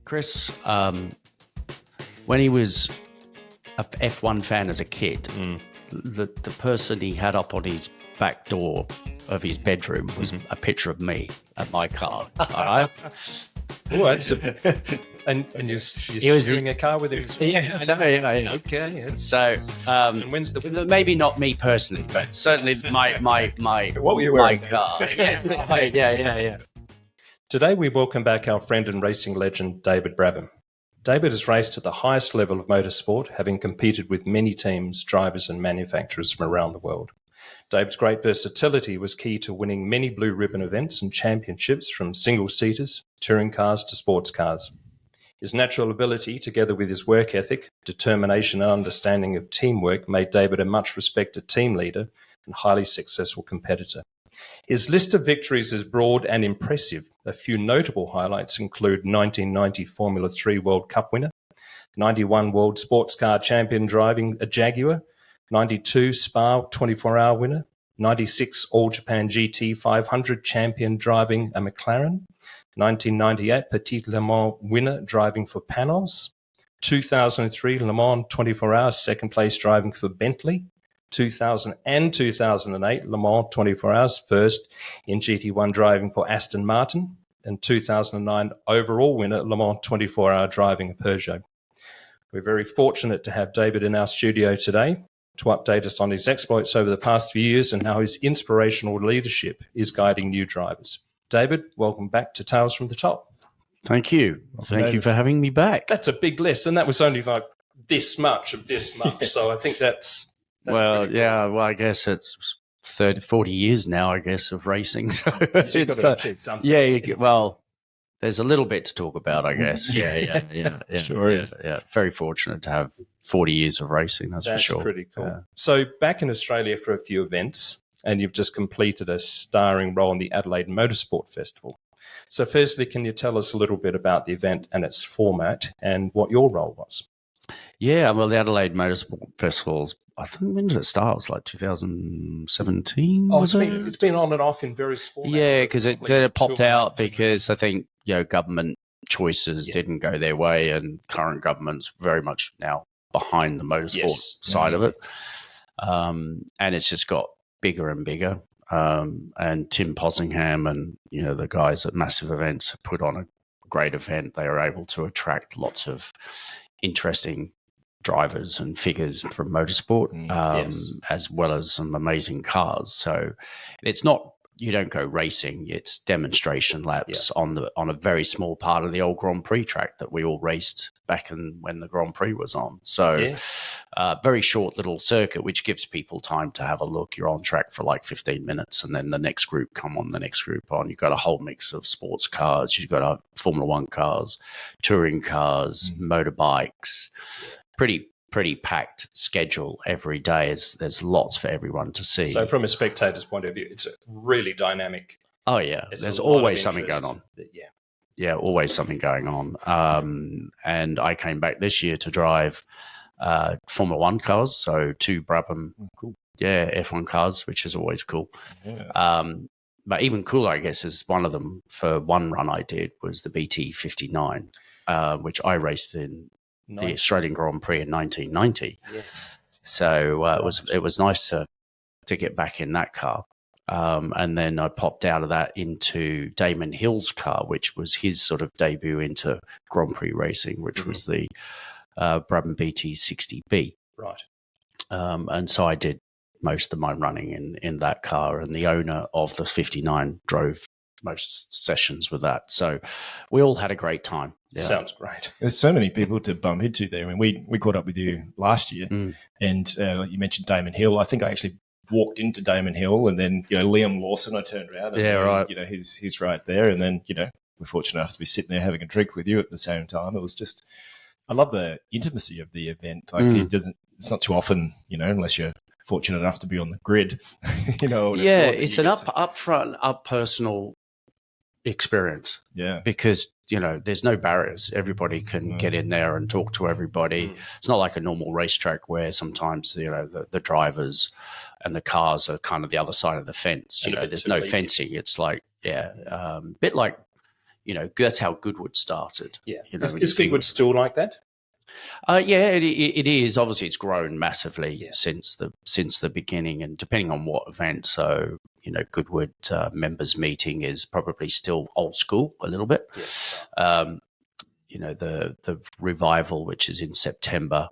Chris, when he was a F1 fan as a kid, the person he had up on his back door of his bedroom was a picture of me at my car. Oh, that's and he was doing a car with him. Yeah, I know. Yeah. Okay. So, And when's the maybe not me personally, but certainly my What were you wearing? car. Yeah. Today we welcome back our friend and racing legend, David Brabham. David has raced at the highest level of motorsport, having competed with many teams, drivers and manufacturers from around the world. David's great versatility was key to winning many blue ribbon events and championships, from single-seaters, touring cars to sports cars. His natural ability, together with his work ethic, determination and understanding of teamwork, made David a much-respected team leader and highly successful competitor. His list of victories is broad and impressive. A few notable highlights include 1990 Formula 3 World Cup winner, 91 World Sports Car Champion driving a Jaguar, 92 Spa 24-hour winner, 96 All Japan GT 500 champion driving a McLaren, 1998 Petit Le Mans winner driving for Panos, 2003 Le Mans 24 hours second place driving for Bentley, 2000 and 2008 Le Mans 24 hours first in GT1 driving for Aston Martin, and 2009 overall winner Le Mans 24-hour driving a Peugeot. We're very fortunate to have David in our studio today to update us on his exploits over the past few years and how his inspirational leadership is guiding new drivers. David, welcome back to Tales from the Top. Thank you. Thank you for having me back. That's a big list, and that was only like this much of this much. So I think that's well, yeah. Well, I guess it's 30, 40 years now, I guess, of racing. So it's well, there's a little bit to talk about, I guess. Yeah. Sure is. Yeah. Very fortunate to have 40 years of racing. That's for sure. That's pretty cool. So back in Australia for a few events, and you've just completed a starring role in the Adelaide Motorsport Festival. So firstly, can you tell us a little bit about the event and its format and what your role was? Yeah, well, the Adelaide Motorsport Festival's, I think, when did it start? It was like 2017. Oh, it's been on and off in various formats. Yeah, because it popped out because I think government choices didn't go their way, and current government's very much now behind the motorsport side of it, and it's just got bigger and bigger. And Tim Possingham and the guys at Massive Events have put on a great event. They are able to attract lots of interesting drivers and figures from motorsport, as well as some amazing cars. So it's not, you don't go racing, it's demonstration laps on a very small part of the old Grand Prix track that we all raced back when the Grand Prix was on. So very short little circuit, which gives people time to have a look. You're on track for like 15 minutes, and then the next group come on, the next group on. You've got a whole mix of sports cars. You've got Formula One cars, touring cars, motorbikes, pretty packed schedule every day. There's lots for everyone to see. So from a spectator's point of view, it's really dynamic. Oh, yeah. There's always something going on. Yeah, always something going on. And I came back this year to drive Formula One cars, so 2 Brabham F1 cars, which is always cool. Yeah. But even cooler, I guess, is one of them for one run I did was the BT59, which I raced in the Australian Grand Prix in 1990. Yes. So it was nice to get back in that car. And then I popped out of that into Damon Hill's car, which was his sort of debut into Grand Prix racing, which was the Brabham BT60B. Right. And so I did most of my running in that car, and the owner of the 59 drove most sessions with that. So we all had a great time. Yeah. Sounds great. There's so many people to bump into there. I mean, we caught up with you last year, and you mentioned Damon Hill. I think I actually walked into Damon Hill, and then Liam Lawson. I turned around, and right. He's right there, and then we're fortunate enough to be sitting there having a drink with you at the same time. It was just, I love the intimacy of the event. Like it's not too often, unless you're fortunate enough to be on the grid. It's an up personal experience. Yeah, because there's no barriers. Everybody can get in there and talk to everybody. It's not like a normal racetrack where sometimes the drivers and the cars are kind of the other side of the fence. There's no fencing. It's like bit like that's how Goodwood started. Yeah. You know, Is Goodwood still like that? Yeah, it is. Obviously, it's grown massively since the beginning, and depending on what event. So, Goodwood members meeting is probably still old school a little bit. Yeah. The revival, which is in September,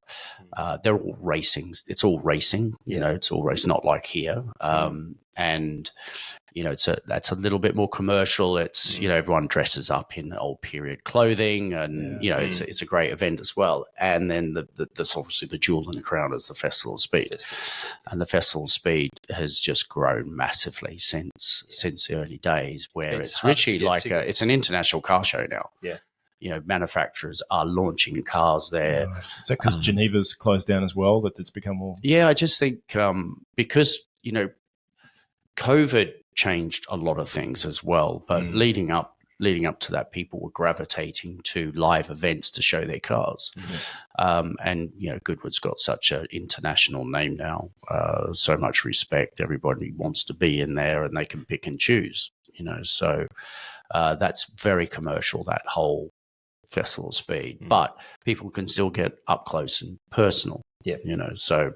they're all racing. It's all racing. It's all race, not like here. And that's a little bit more commercial. It's everyone dresses up in old period clothing, and it's a great event as well. And then that's obviously the jewel in the crown is the Festival of Speed, and the Festival of Speed has just grown massively since the early days, where it's literally like it's an international car show now. Yeah. Manufacturers are launching cars there. Is that because Geneva's closed down as well, that it's become more? Yeah, I just think because, COVID changed a lot of things as well. But leading up to that, people were gravitating to live events to show their cars. And, Goodwood's got such an international name now, so much respect. Everybody wants to be in there and they can pick and choose, So that's very commercial, that whole Festival of Speed, but people can still get up close and personal. Yeah, so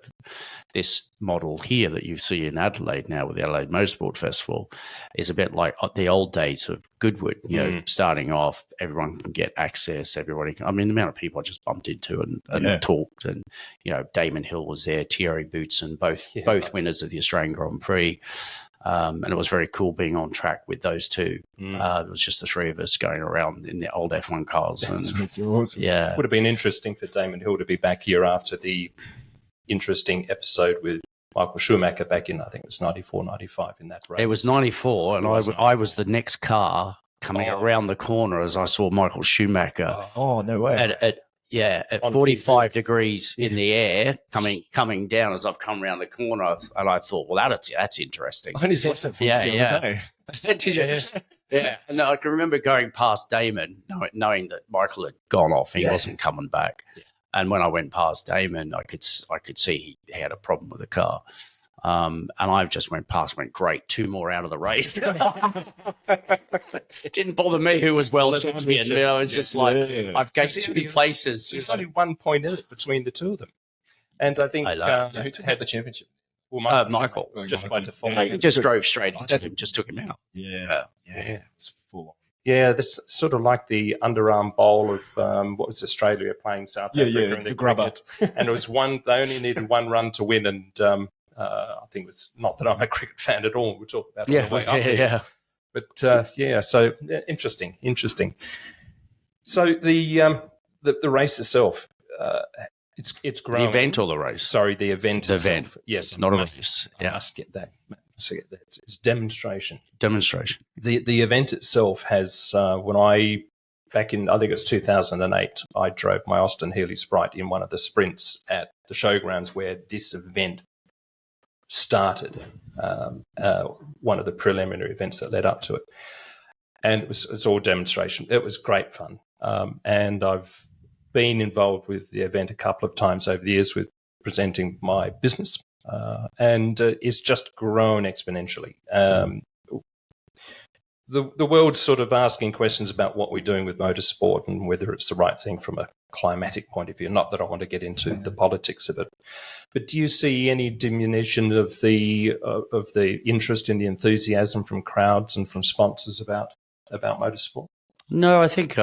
this model here that you see in Adelaide now with the Adelaide Motorsport Festival is a bit like the old days of Goodwood. Starting off, everyone can get access. Everybody can. I mean, the amount of people I just bumped into and talked, and Damon Hill was there, Thierry Boutsen, both winners of the Australian Grand Prix. And it was very cool being on track with those two. It was just the three of us going around in the old F1 cars. That's awesome. Yeah. Would have been interesting for Damon Hill to be back here after the interesting episode with Michael Schumacher back in, I think it was 94, 95 in that race. It was 94, and I was the next car coming around the corner as I saw Michael Schumacher. Oh, no way. At 45 degrees in the air, coming down as I've come around the corner, and I thought, well, that's interesting. I only saw that the other day. Did you? Yeah. And I can remember going past Damon, knowing that Michael had gone off, he wasn't coming back. Yeah. And when I went past Damon, I could see he had a problem with the car. And I just went past, great, two more out of the race. It didn't bother me who was well champion. It's just I've gained two places. There's only 1 point in it between the two of them. And I think who had the championship? Well, Michael. Just by default. He just drove straight into him, just took him out. Yeah. It was full on. Yeah, this sort of like the underarm bowl of what was Australia playing South Africa in the grubber. And it was they only needed one run to win, and I think it's not that I'm a cricket fan at all. We'll talk about it on the way up. Yeah. But so interesting. So the race itself, it's grown. The event or the race? Sorry, the event. The itself. event. Yes, not a race. I must get that. It's demonstration. Demonstration. The event itself has when back in, I think it's 2008, I drove my Austin Healey Sprite in one of the sprints at the showgrounds where this event started, one of the preliminary events that led up to it. And it's all demonstration. It was great fun. And I've been involved with the event a couple of times over the years with presenting my business. And it's just grown exponentially. The world's sort of asking questions about what we're doing with motorsport and whether it's the right thing from a climatic point of view. Not that I want to get into the politics of it, but do you see any diminution of the interest in the enthusiasm from crowds and from sponsors about motorsport? No, I think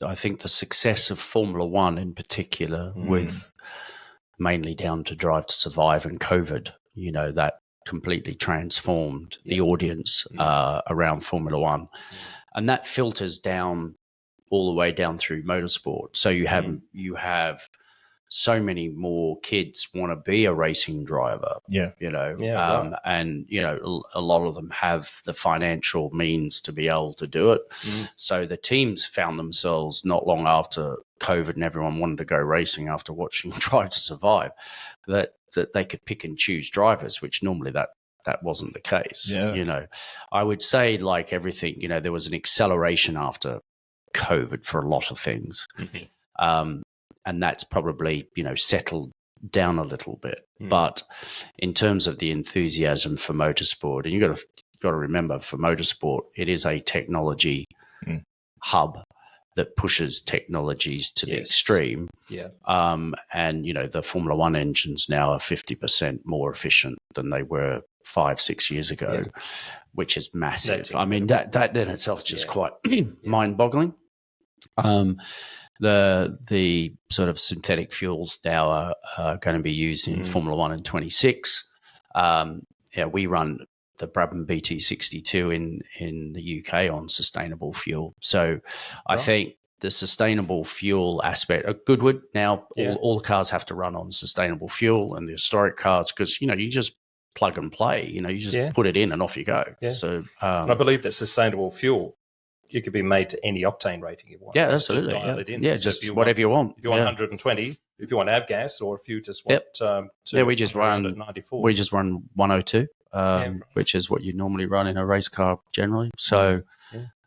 the success of Formula One in particular, with mainly down to Drive to Survive and COVID, that completely transformed the audience around Formula One. And that filters down all the way down through motorsport. So you have so many more kids want to be a racing driver. And a lot of them have the financial means to be able to do it. So the teams found themselves not long after COVID and everyone wanted to go racing after watching Drive to Survive, that they could pick and choose drivers, which normally that wasn't the case. I would say, like everything, there was an acceleration after COVID for a lot of things. And that's probably, settled down a little bit. But in terms of the enthusiasm for motorsport, and you've got got to remember, for motorsport, it is a technology hub that pushes technologies to the extreme. Yeah. And, the Formula One engines now are 50% more efficient than they were 5-6 years ago, which is massive. I mean, that in itself is just quite mind-boggling. The sort of synthetic fuels now are going to be used in Formula One in 26. We run the Brabham BT62 in the UK on sustainable fuel. So I think the sustainable fuel aspect of Goodwood now, all the cars have to run on sustainable fuel, and the historic cars, because, you just plug and play, you just put it in and off you go. Yeah. So and I believe that sustainable fuel, you could be made to any octane rating you want. Yeah, absolutely. Just dial it in. Yeah, so just whatever you want. If you want 120, if you want avgas, or if you just want we just run 94. We just run 102, which is what you normally run in a race car generally. So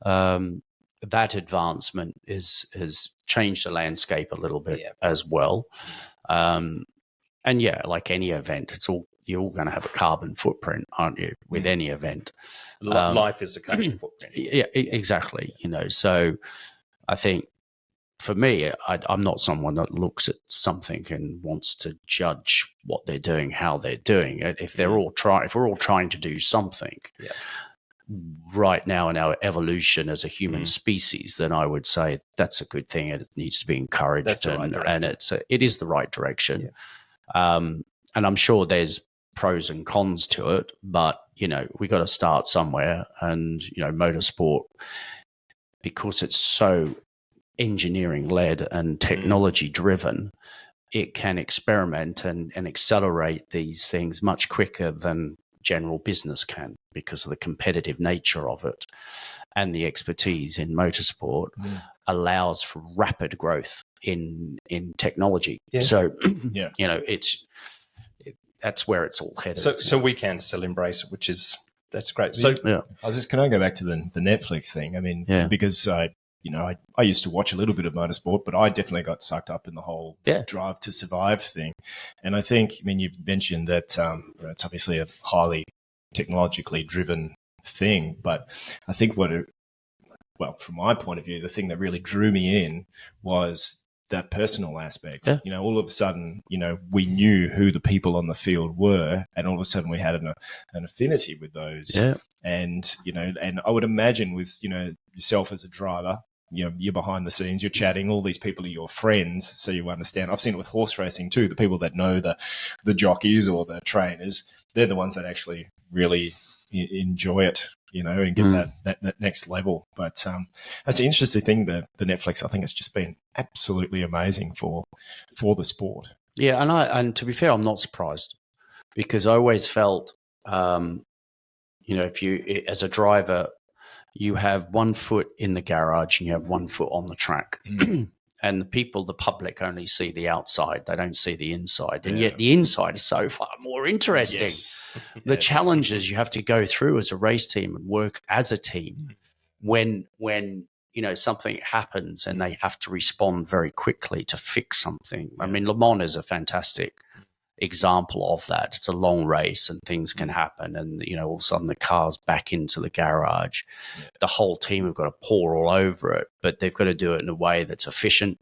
that advancement has changed the landscape a little bit as well. And like any event, you're all going to have a carbon footprint, aren't you, with any event? Life is a carbon footprint. Yeah, exactly. So I think for me, I'm not someone that looks at something and wants to judge what they're doing, how they're doing it. If we're all trying to do something right now in our evolution as a human species, then I would say that's a good thing. It needs to be encouraged, that's the right direction. And it is the right direction. Yeah. And I'm sure there's pros and cons to it, but we got to start somewhere. And motorsport, because it's so engineering led and technology driven, it can experiment and accelerate these things much quicker than general business can, because of the competitive nature of it, and the expertise in motorsport allows for rapid growth in technology. So that's where it's all headed. So we can still embrace it, that's great. So can I go back to the Netflix thing? I mean, because I used to watch a little bit of motorsport, but I definitely got sucked up in the whole drive to survive thing. And I think, you've mentioned that it's obviously a highly technologically driven thing, but I think from my point of view, the thing that really drew me in was that personal aspect. Yeah. All of a sudden, we knew who the people on the field were, and all of a sudden we had an affinity with those. Yeah. And, and I would imagine with, yourself as a driver, you're behind the scenes, you're chatting, all these people are your friends, so you understand. I've seen it with horse racing too. The people that know the jockeys or the trainers, they're the ones that actually really enjoy it, and get that next level. But that's the interesting thing, that the Netflix, I think it's just been absolutely amazing for the sport. Yeah, and to be fair, I'm not surprised, because I always felt, if you, as a driver, you have 1 foot in the garage and you have 1 foot on the track. And the public only see the outside. They don't see the inside. And yet the inside is so far more interesting. Yes. The challenges you have to go through as a race team and work as a team when something happens and they have to respond very quickly to fix something. I mean, Le Mans is a fantastic example of that. It's a long race and things can happen, and all of a sudden the car's back into the garage. The whole team have got to pour all over it, but they've got to do it in a way that's efficient.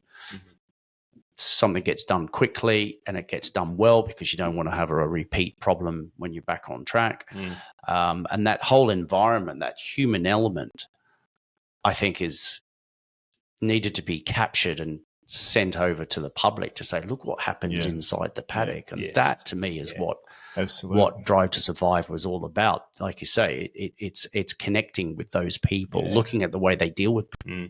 Something gets done quickly and it gets done well, because you don't want to have a repeat problem when you're back on track. And that whole environment, that human element, I think is needed to be captured and sent over to the public to say, look what happens inside the paddock. And that to me is what Drive to Survive was all about. Like you say, it's connecting with those people, looking at the way they deal with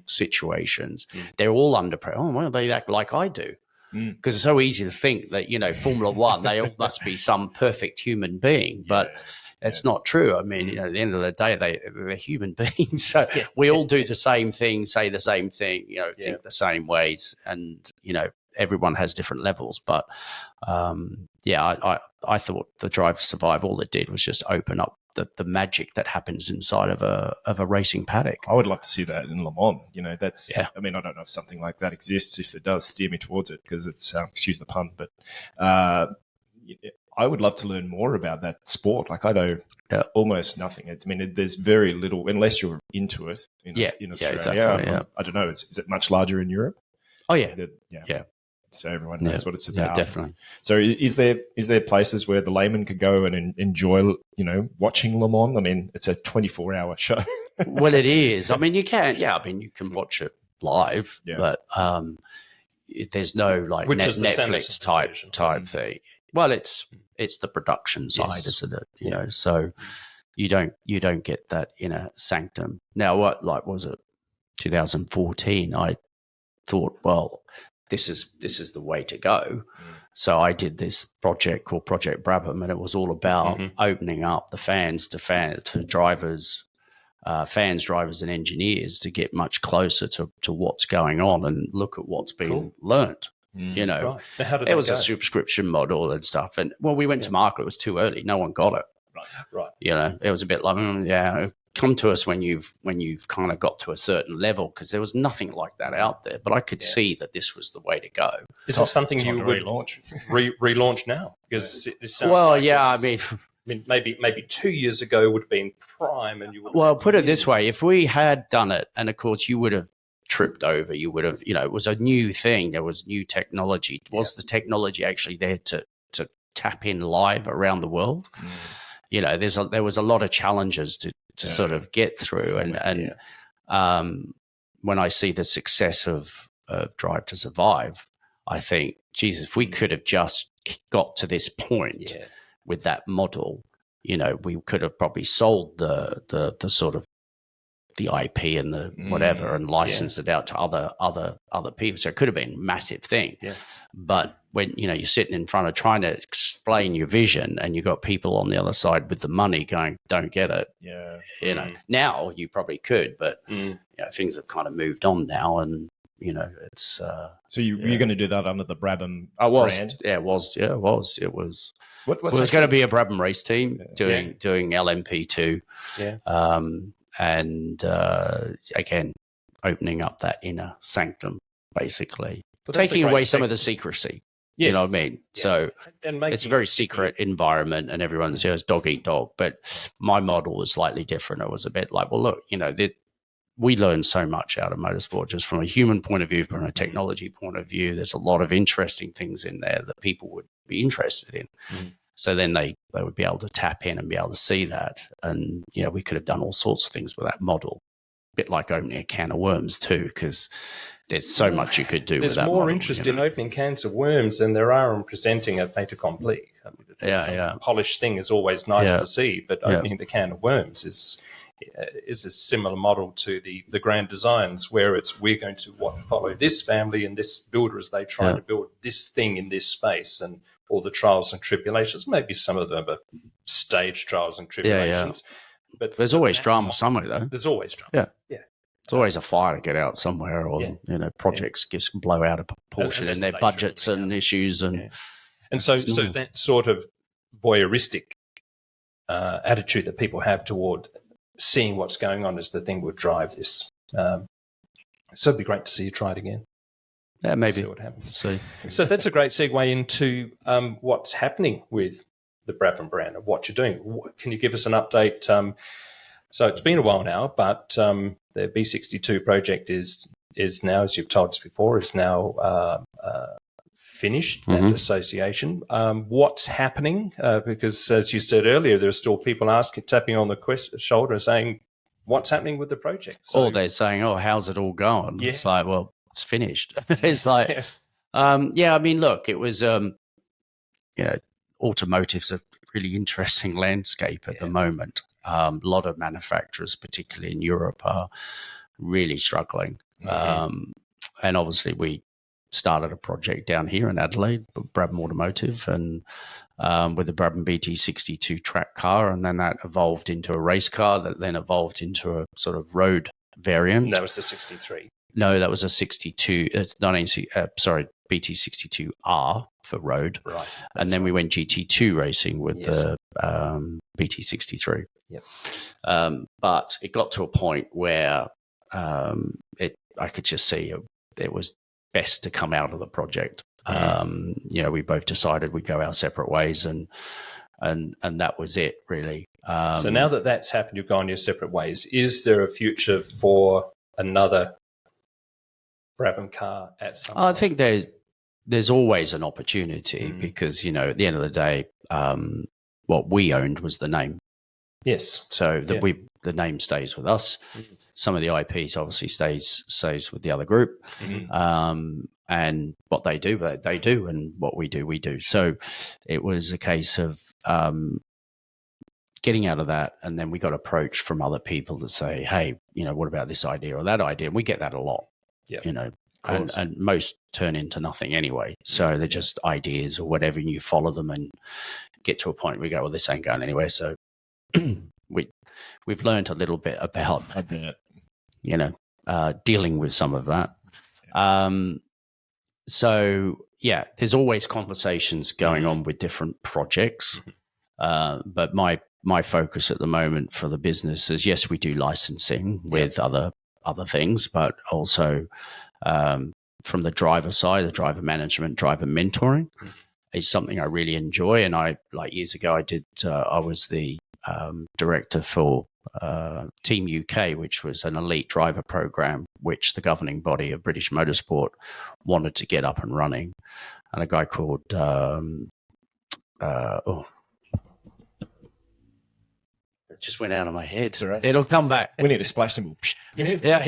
situations. They're all under pressure. Oh, well, they act like I do. Because it's so easy to think that, Formula One, they all must be some perfect human being. But it's not true. I mean, at the end of the day, they're human beings. So we all do the same thing, say the same thing, think the same ways. And, everyone has different levels. But, I thought the Drive to Survive, all it did was just open up the magic that happens inside of a racing paddock. I would love to see that in Le Mans. I mean, I don't know if something like that exists. If it does, steer me towards it, because it's, excuse the pun, but I would love to learn more about that sport. Like I know almost nothing. I mean, there's very little, unless you're into it in Australia. Exactly, I don't know. Is it much larger in Europe? Oh, yeah. Yeah. So everyone knows what it's about. Yeah, definitely. So is there places where the layman could go and enjoy, watching Le Mans? I mean, it's a 24-hour show. Well, it is. I mean, you can. Yeah, I mean, you can watch it live, but there's no like Netflix type thing. Well, it's the production side, isn't it? You know, so you don't get that inner sanctum. Now, what was it? 2014. I thought, well, this is the way to go. So I did this project called Project Brabham, and it was all about opening up the fans to drivers, drivers, and engineers to get much closer to what's going on and look at what's being learnt. You know, right. It was a subscription model and stuff. And we went to market. It was too early. No one got it. Right. You know, it was a bit like, come to us when you've kind of got to a certain level, because there was nothing like that out there. But I could see that this was the way to go. Is it something you would relaunch now? Because this sounds I mean, maybe 2 years ago would have been prime, and you would. Well, put it this way: if we had done it, and of course you would have tripped over, you would have, it was a new thing. There was new technology. Was the technology actually there to tap in live around the world? You know, there was a lot of challenges to sort of get through, and when I see the success of Drive to Survive, I think, geez, if we could have just got to this point with that model, we could have probably sold the sort of the IP and the whatever and licensed it out to other people. So it could have been a massive thing. Yeah. But when, you're sitting in front of trying to explain your vision and you've got people on the other side with the money going, don't get it. Yeah. Now you probably could, but things have kind of moved on now, and it's so you're going to do that under the Brabham brand? It was. It was it was going to be a Brabham race team doing LMP2. And again, opening up that inner sanctum, basically, taking away some of the secrecy. You know what I mean? Yeah. So it's a very secret environment, and everyone's it's dog eat dog. But my model was slightly different. It was a bit like, well, look, we learn so much out of motorsport, just from a human point of view, from a technology point of view. There's a lot of interesting things in there that people would be interested in. So then they would be able to tap in and be able to see that. And, we could have done all sorts of things with that model. A bit like opening a can of worms too, because there's so much you could do with that model. There's more interest in opening cans of worms than there are in presenting a fait accompli. I mean, a polished thing is always nice to see, but opening the can of worms is a similar model to the grand designs, where we're going to follow this family and this builder as they try to build this thing in this space, and all the trials and tribulations. Maybe some of them are staged trials and tribulations. But there's always drama somewhere, though. There's always drama. Yeah. It's always a fire to get out somewhere, or projects just blow out of proportion in their budgets and issues, and so that sort of voyeuristic attitude that people have toward seeing what's going on is the thing would drive this. So it'd be great to see you try it again. Yeah, maybe. See what happens. So that's a great segue into what's happening with the Brabham brand and what you're doing. Can you give us an update? So it's been a while now, but the B62 project is now, as you've told us before, is now finished, that association. What's happening? Because as you said earlier, there are still people tapping on the shoulder saying, what's happening with the project? Or they're saying, how's it all going? Yeah. It's like, well, it's finished. It's like, I mean, look, it was, automotive's a really interesting landscape at the moment. A lot of manufacturers, particularly in Europe, are really struggling. And obviously we started a project down here in Adelaide, Brabham Automotive, and with the Brabham BT62 track car, and then that evolved into a race car that then evolved into a sort of road variant. That was the 63. No, that was a 62. BT62R for road. Right. And then we went GT2 racing with the BT63. Yep. But it got to a point where I could just see it was best to come out of the project. We both decided we'd go our separate ways, and that was it, really. So now that that's happened, you've gone your separate ways. Is there a future for another Brabham car at some point? I think there's always an opportunity because, at the end of the day, what we owned was the name. Yes. So the name stays with us. Some of the IPs obviously stays with the other group. And what they do, they do, and what we do, we do. So it was a case of getting out of that, and then we got approached from other people to say, hey, what about this idea or that idea? And we get that a lot, and most turn into nothing anyway. So they're just ideas or whatever, and you follow them and get to a point where we go, well, this ain't going anywhere. So we've learned a little bit about, dealing with some of that. There's always conversations going on with different projects. But my focus at the moment for the business is, yes, we do licensing with other things, but also from the driver side, the driver management, driver mentoring is something I really enjoy. And years ago, I was the director for Team UK, which was an elite driver program, which the governing body of British Motorsport wanted to get up and running. And a guy called, it just went out of my head. Right. It'll come back. We need to splash them. Yeah.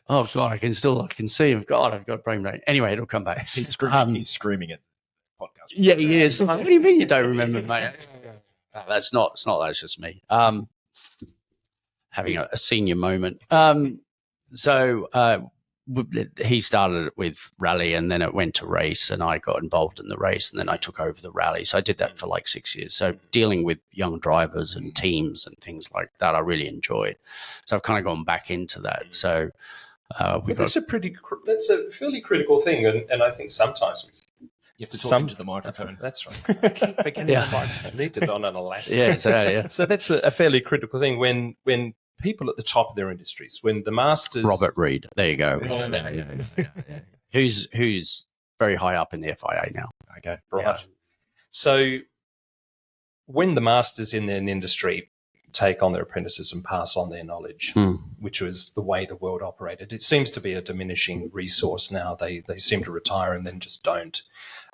Oh God, I can see him. God, I've got brain drain. Anyway, it'll come back. He's screaming at the podcast. Yeah, he is. What do you mean you don't remember, mate? No, that's not. It's not. That's just me. Having a senior moment. He started it with rally, and then it went to race, and I got involved in the race, and then I took over the rally. So I did that for 6 years. So dealing with young drivers and teams and things like that, I really enjoyed. So I've kind of gone back into that. So that's a fairly critical thing, and I think sometimes you have to talk into the microphone. That's right. I keep forgetting the microphone. I need it on an elastic. Yeah. So that's a fairly critical thing when people at the top of their industries, when the masters... Robert Reed, there you go. Yeah. Who's very high up in the FIA now. Okay. Right. Yeah. So when the masters in an industry take on their apprentices and pass on their knowledge, which was the way the world operated, it seems to be a diminishing resource now. They seem to retire and then just don't.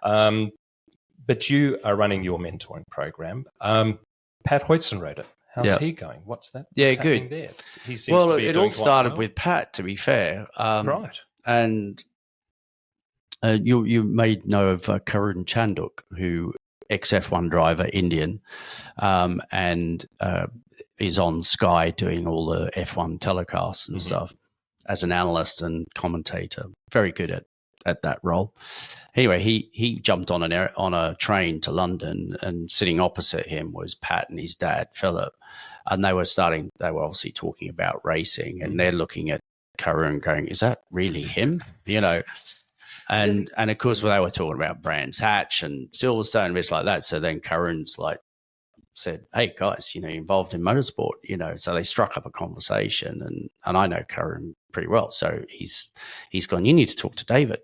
But you are running your mentoring program. Pat Hoytson wrote it. How's he going? What's that? Yeah, what's good. There? He seems well, to be it doing all started well. with Pat, to be fair. Right. And you may know of Kyron Chanduk, who ex-F1 driver, Indian, and is on Sky doing all the F1 telecasts and stuff as an analyst and commentator. Very good at that role. Anyway, he jumped on a train to London, and sitting opposite him was Pat and his dad, Philip. And they were obviously talking about racing, and they're looking at Kyron going, is that really him? And of course, they were talking about Brands Hatch and Silverstone and bits like that. So then Kyron's said, hey guys, you're involved in motorsport, so they struck up a conversation, and I know Kyron pretty well. So he's gone, you need to talk to David.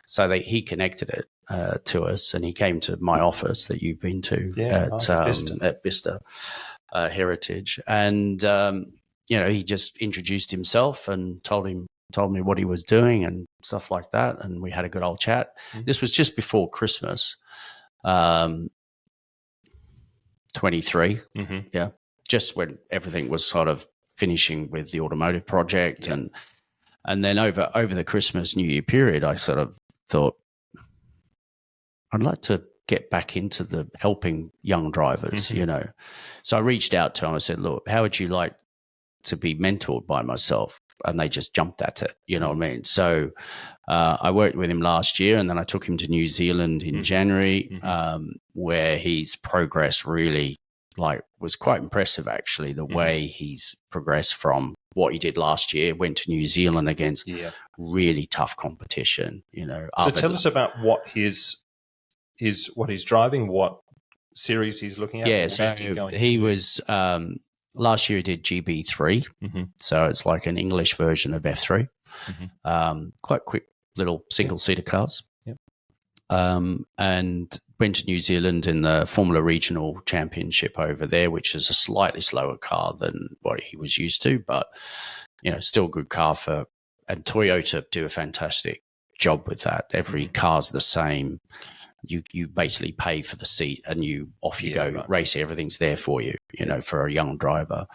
So he connected it to us, and he came to my office that you've been to at Bista Heritage. And, he just introduced himself and told me what he was doing and stuff like that. And we had a good old chat. This was just before Christmas, 23. Yeah. Just when everything was sort of finishing with the automotive project. Yeah. And then over the Christmas, New Year period, I sort of thought, I'd like to get back into the helping young drivers, So I reached out to him. I said, look, how would you like to be mentored by myself? And they just jumped at it, you know what I mean? So I worked with him last year, and then I took him to New Zealand in January, where he's progressed really, was quite impressive, actually, the way he's progressed from what he did last year, went to New Zealand against really tough competition, So tell us about what he's driving, what series he's looking at. Yeah, so he was... last year he did GB3, so it's like an English version of F3. Quite quick little single-seater cars. Yep. And went to New Zealand in the Formula Regional Championship over there, which is a slightly slower car than what he was used to, but still a good car and Toyota do a fantastic job with that. Every car's the same. You basically pay for the seat and off you go, right. Race. Everything's there for you, for a young driver.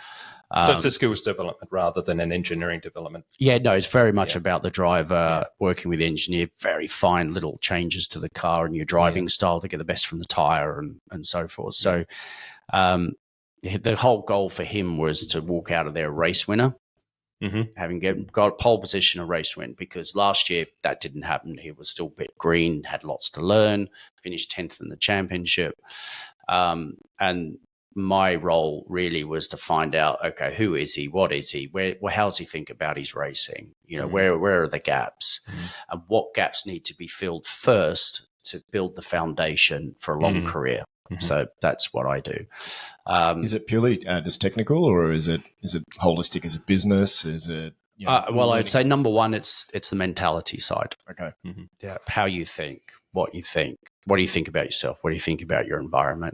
So it's a skills development rather than an engineering development. Yeah, no, it's very much about the driver working with the engineer, very fine little changes to the car and your driving style to get the best from the tire and so forth. So the whole goal for him was to walk out of there a race winner, having got pole position, a race win, because last year that didn't happen. He was still a bit green, had lots to learn, finished 10th in the championship. And my role really was to find out, okay, who is he? What is he? How does he think about his racing? Where are the gaps? And what gaps need to be filled first to build the foundation for a long career? So that's what I do. Is it purely just technical, or is it holistic as a business? Is it? Well, I'd say number one, it's the mentality side. Okay. Yeah, how you think, what you think, what do you think about yourself? What do you think about your environment?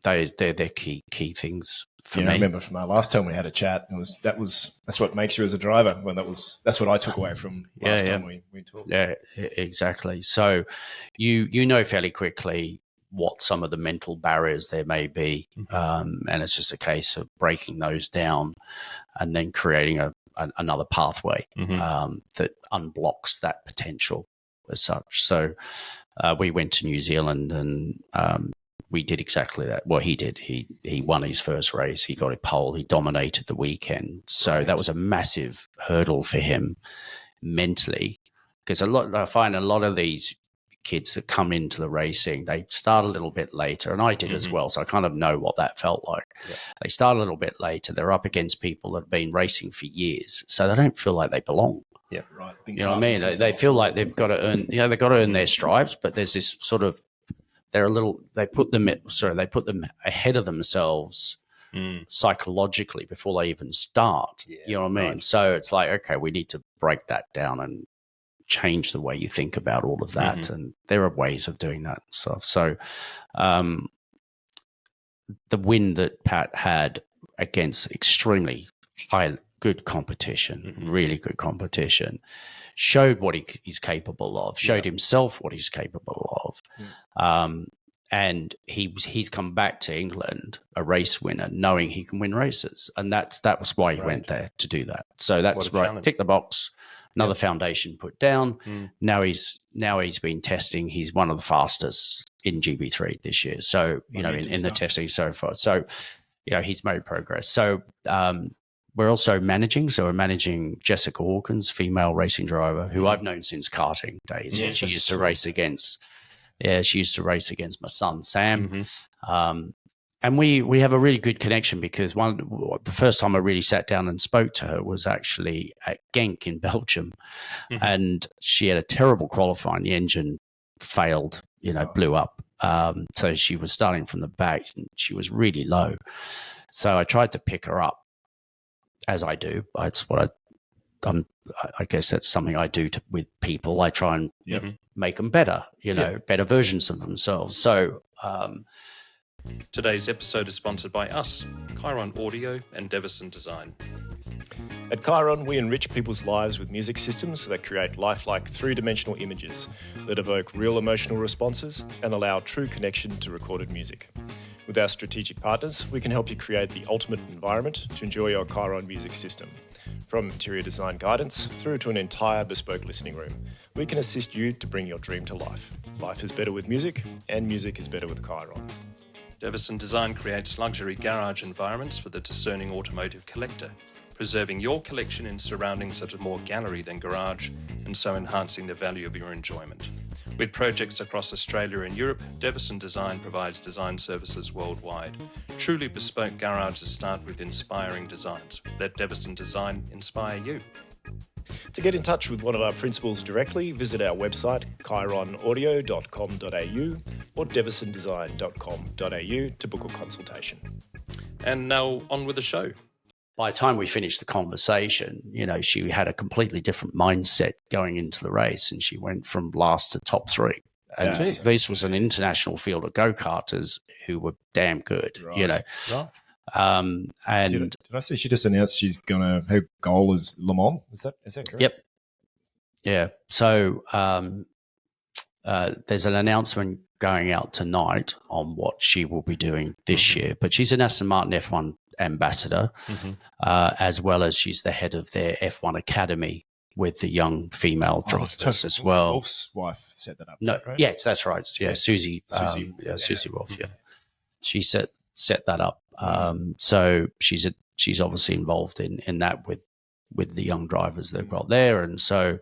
They're key things for me. I remember from our last time we had a chat, that's what makes you as a driver. Well, that's what I took away from last time we talked. Yeah, exactly. So you know fairly quickly what some of the mental barriers there may be, and it's just a case of breaking those down and then creating another pathway that unblocks that potential as such. So we went to New Zealand and we did exactly that. Well, he did. He won his first race. He got a pole. He dominated the weekend. So that was a massive hurdle for him mentally, because I find a lot of these kids that come into the racing, they start a little bit later, and I did as well. So I kind of know what that felt like. Yeah. They start a little bit later. They're up against people that have been racing for years, so they don't feel like they belong. Yeah, right. You know what I mean? They feel like they've got to earn. They've got to earn their stripes, but there's this sort of they put them ahead of themselves psychologically before they even start. Yeah, you know what I mean? Right. So it's like, okay, we need to break that down and change the way you think about all of that. And there are ways of doing that stuff. So the win that Pat had against extremely good competition, really good competition, showed what he's capable of, showed himself what he's capable of. And he's come back to England a race winner, knowing he can win races. And that was why he went there, to do that. So that's right. Tick the box. Another foundation put down. Now he's been testing. He's one of the fastest in GB3 this year. So, in the testing so far. So, he's made progress. So, we're also managing. So we're managing Jessica Hawkins, female racing driver, who I've known since karting days. She used to race against my son, Sam. And we have a really good connection, because the first time I really sat down and spoke to her was actually at Genk in Belgium. And she had a terrible qualifying. The engine failed, blew up. So she was starting from the back and she was really low. So I tried to pick her up, as I do. That's what I guess that's something I do with people. I try and make them better, better versions of themselves. So today's episode is sponsored by us, Kyron Audio and Deverson Design. At Kyron, we enrich people's lives with music systems that create lifelike three-dimensional images that evoke real emotional responses and allow true connection to recorded music. With our strategic partners, we can help you create the ultimate environment to enjoy your Kyron music system. From interior design guidance through to an entire bespoke listening room, we can assist you to bring your dream to life. Life is better with music, and music is better with Kyron. Deverson Design creates luxury garage environments for the discerning automotive collector, preserving your collection in surroundings that are more gallery than garage, and so enhancing the value of your enjoyment. With projects across Australia and Europe, Deverson Design provides design services worldwide. Truly bespoke garages start with inspiring designs. Let Deverson Design inspire you. To get in touch with one of our principals directly, visit our website kyronaudio.com.au or deversondesign.com.au to book a consultation. And now on with the show. by the time we finished the conversation, she had a completely different mindset going into the race, and she went from last to top 3. And this was an international field of go-karters who were damn good, Right. And did I see she just announced her goal is Le Mans? Is that correct? Yep. Yeah. So there's an announcement going out tonight on what she will be doing this year. But she's an Aston Martin F1 ambassador, as well as she's the head of their F1 Academy with the young female drivers as well. Wolf's wife set that up. No, right? yes, that's right. Yeah, Susie Wolf. Yeah, she set that up. So she's obviously involved in that with the young drivers they've got there, and so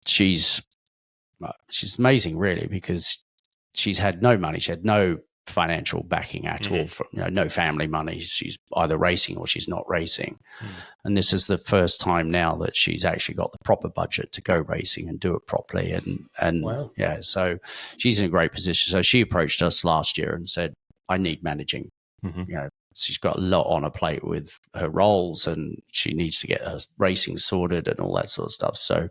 she's amazing, really, because she's had no money. She had no financial backing at all, from no family money. She's either racing or she's not racing, and this is the first time now that she's actually got the proper budget to go racing and do it properly. And wow. Yeah, so she's in a great position. So she approached us last year and said, "I need managing." She's got a lot on her plate with her roles, and she needs to get her racing sorted and all that sort of stuff. So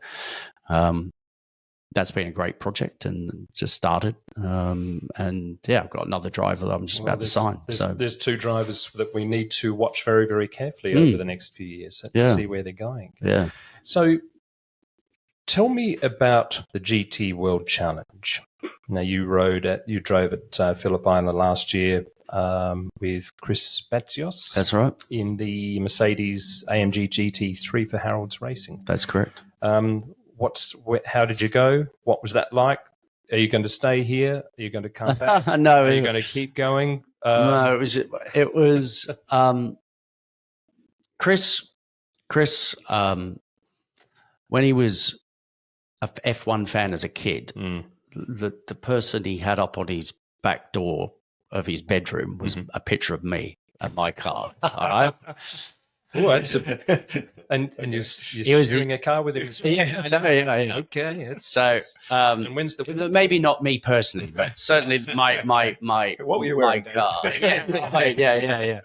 that's been a great project and just started. And yeah, I've got another driver that I'm just about to sign. There's 2 drivers that we need to watch very, very carefully over the next few years to see where they're going. Yeah. So tell me about the GT World Challenge. Now, you drove at Phillip Island last year with Chris Batzios. That's right. In the Mercedes AMG GT3 for Harold's Racing. That's correct. How did you go? What was that like? Are you going to stay here? Are you going to come back? No. Are you going to keep going? No, it was Chris, when he was a F1 fan as a kid, the person he had up on his back door of his bedroom was a picture of me and my car. All right. Oh, and you're steering a car with him. Yeah. Okay. So, and when's the maybe not me personally, but certainly my what were you wearing? My car. Yeah.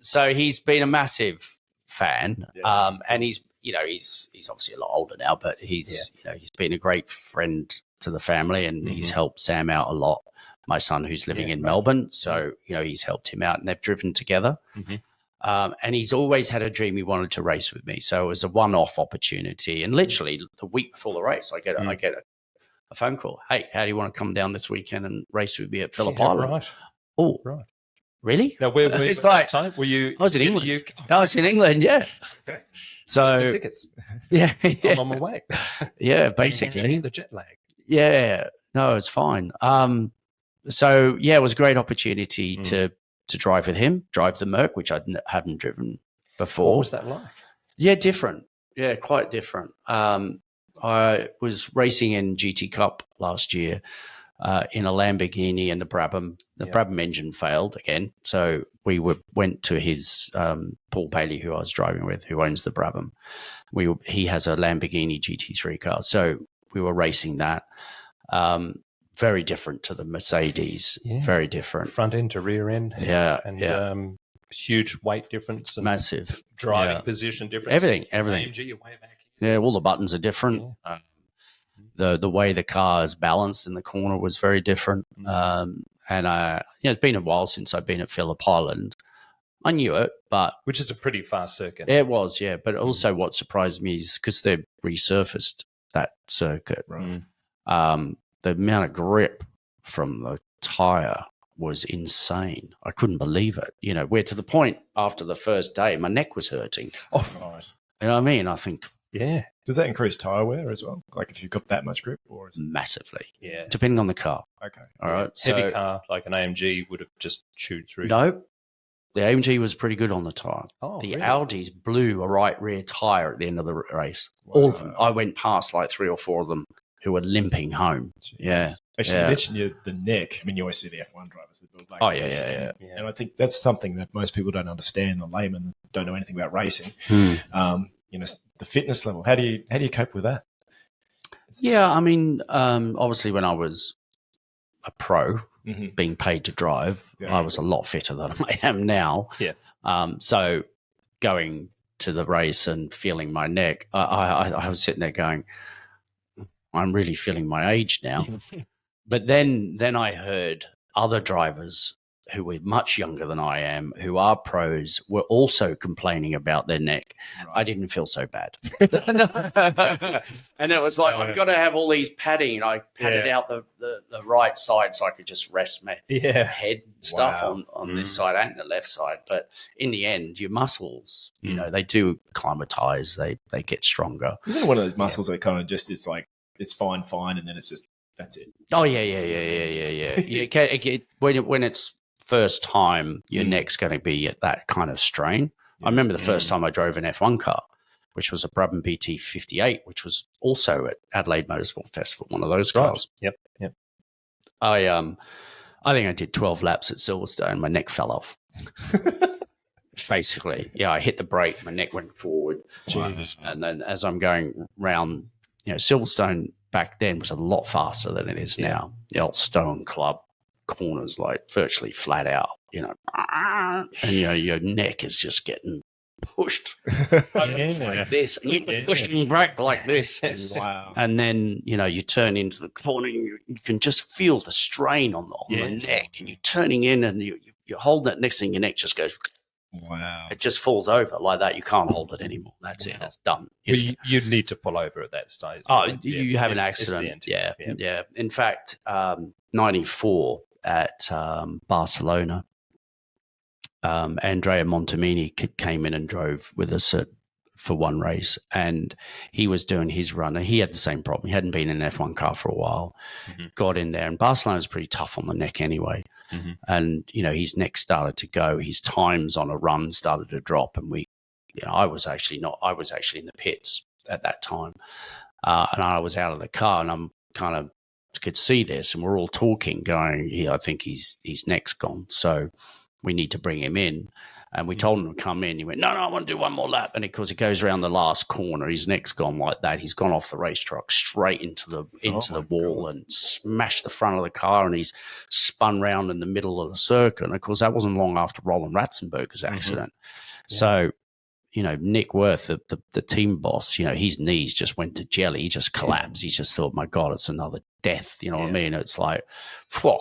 So he's been a massive fan, and he's obviously a lot older now, but he's been a great friend to the family, and he's helped Sam out a lot. My son, who's living in Melbourne, so he's helped him out, and they've driven together. And he's always had a dream he wanted to race with me. So it was a one-off opportunity. And literally the week before the race, I get a phone call. "Hey, how do you want to come down this weekend and race with me at Phillip Island?" Right. Oh, right. Really? Now, where it's like, time? Were you? I was in England. I was in England, yeah. Okay. So tickets. Yeah. I'm on my way. Yeah, basically. The jet lag. Yeah. No, it's fine. So yeah, it was a great opportunity to drive with him, drive the Merc, which I hadn't driven before. What was that like? Yeah, different. Yeah, quite different. I was racing in GT Cup last year in a Lamborghini and the Brabham. The Brabham engine failed again. So we went to his Paul Bailey, who I was driving with, who owns the Brabham. He has a Lamborghini GT3 car. So we were racing that. Very different to the Mercedes. Very different. Front end to rear end. Yeah. And huge weight difference. And massive. Driving position difference. Everything. AMG, you're way back. Yeah, all the buttons are different. Yeah. The way the car is balanced in the corner was very different. And it's been a while since I've been at Phillip Island. I knew it, but... Which is a pretty fast circuit. It was, yeah. But also what surprised me is because they've resurfaced that circuit. Right. The amount of grip from the tyre was insane. I couldn't believe it. Where to the point after the first day, my neck was hurting. Oh, right. You know what I mean? I think... Yeah. Does that increase tyre wear as well? Like if you've got that much grip? Or is it... Massively. Yeah. Depending on the car. Okay. All right. Heavy car, like an AMG, would have just chewed through. No. The AMG was pretty good on the tyre. Oh, the really? Audis blew a right rear tyre at the end of the race. Wow. All of them. I went past like 3 or 4 of them who were limping home. Jeez. Yeah. Actually, you mentioned the neck. I mean, you always see the F1 drivers that build like this. Yeah. And I think that's something that most people don't understand. The laymen don't know anything about racing. The fitness level. How do you cope with that? Yeah, I mean, obviously when I was pro, being paid to drive, I was a lot fitter than I am now. Yeah. So going to the race and feeling my neck, I was sitting there going, I'm really feeling my age now. But then I heard other drivers who were much younger than I am, who are pros, were also complaining about their neck. Right. I didn't feel so bad. And it was like, I've got to have all these padding. I padded out the right side so I could just rest my head stuff on this side and the left side. But in the end, your muscles, you know, they do acclimatize. They get stronger. Isn't it one of those muscles that kind of just, it's like, it's fine, and then it's just, that's it. Oh, yeah. You can't, when it's first time, your neck's going to be at that kind of strain. I remember the first time I drove an F1 car, which was a Brabham BT 58, which was also at Adelaide Motorsport Festival, one of those cars. Yep. I think I did 12 laps at Silverstone. My neck fell off. Basically, I hit the brake. My neck went forward. Jeez. And then as I'm going round, Silverstone back then was a lot faster than it is now. The old Stone Club corners, like virtually flat out, and your neck is just getting pushed like this, and you're pushing back like this. Wow. And then you turn into the corner, and you can just feel the strain on the neck, and you're turning in, and you're holding it. Next thing, your neck just goes. Wow. It just falls over like that. You can't hold it anymore. That's it. That's done. You'd need to pull over at that stage. Oh, you have an accident. Yeah. In fact, 94 at Barcelona, Andrea Montemini came in and drove with us for one race, and he was doing his run, and he had the same problem. He hadn't been in an F1 car for a while. Got in there, and Barcelona's pretty tough on the neck anyway. And his neck started to go. His times on a run started to drop, and I was actually in the pits at that time, and I was out of the car, and I'm kind of could see this, and we're all talking, going, I think his neck's gone, so we need to bring him in. And we told him to come in. He went, no, I want to do one more lap. And of course, it goes around the last corner. His neck's gone like that. He's gone off the race truck straight into the wall and smashed the front of the car. And he's spun round in the middle of the circuit. And of course, that wasn't long after Roland Ratzenberger's accident. So, Nick Worth, the team boss, his knees just went to jelly. He just collapsed. He just thought, my God, it's another death. You know what I mean? It's like, phew.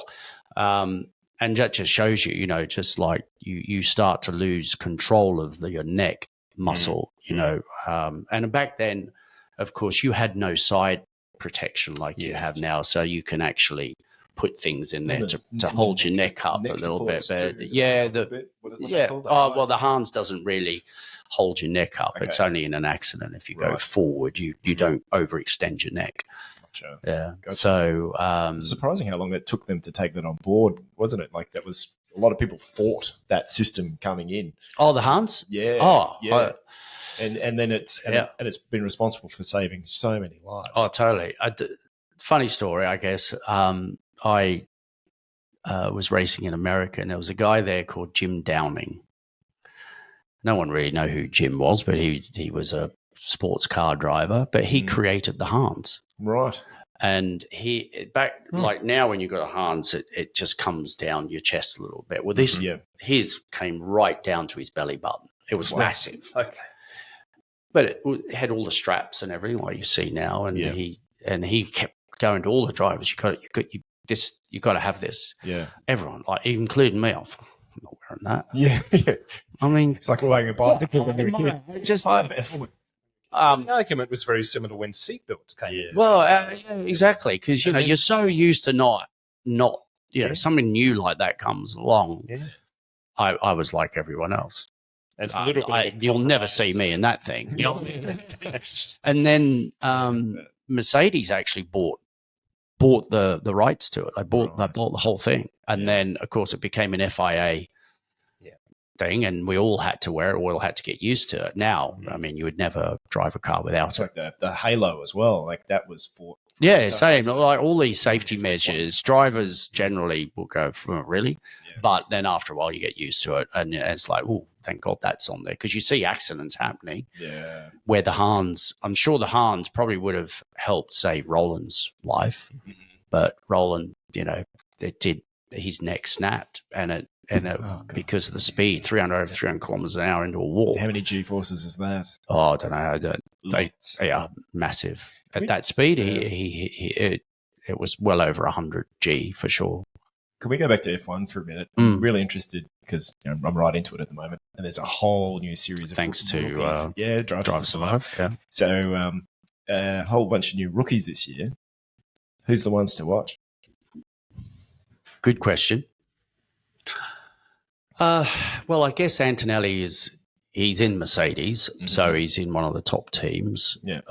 And that just shows you, just like you start to lose control of your neck muscle, and back then, of course, you had no side protection like you have now. So you can actually put things in there to hold your neck up a little bit. But the Hans doesn't really hold your neck up. Okay. It's only in an accident. If you go forward, you don't overextend your neck. Gotcha. Yeah. Gotcha. So it's surprising how long it took them to take that on board, wasn't it? Like that was a lot of people fought that system coming in. Oh, the Hans? Yeah. Oh, yeah. And then it's been responsible for saving so many lives. Oh, totally. Funny story, I guess. I was racing in America, and there was a guy there called Jim Downing. No one really knew who Jim was, but he was a sports car driver, but he created the Hans. Right. And like now when you've got a Hans, it just comes down your chest a little bit. Well, his came right down to his belly button. It was massive. Okay. But it had all the straps and everything like you see now. And he kept going to all the drivers. You got to have this. Yeah. Everyone, like including me, I'm not wearing that. Yeah. I mean, it's like riding a bicycle. The argument was very similar when seatbelts came. Yeah. Well, exactly, because you're so used to not something new like that comes along. Yeah. I was like everyone else. It's a little bit you'll never see me in that thing. And then Mercedes actually bought the rights to it. They bought the whole thing, and then of course it became an FIA thing, and we all had to wear it. We all had to get used to it. Now, I mean, you would never drive a car without it. Like the halo as well. Like that was for same. Like all these safety measures, drivers generally will go, really? Yeah. But then after a while, you get used to it, and it's like, oh, thank God that's on there, because you see accidents happening. Yeah. Where the Hans, I'm sure the Hans probably would have helped save Roland's life, but Roland, his neck snapped, because of the speed, 300 kilometers an hour into a wall. How many G-forces is that? Oh, I don't know. They are massive at that speed. It was well over 100 G for sure. Can we go back to F1 for a minute? I'm really interested because I'm right into it at the moment, and there's a whole new series of thanks to Drive to Survive. Yeah. So a whole bunch of new rookies this year. Who's the ones to watch? Good question. Well, I guess Antonelli he's in Mercedes, so he's in one of the top teams. Yeah.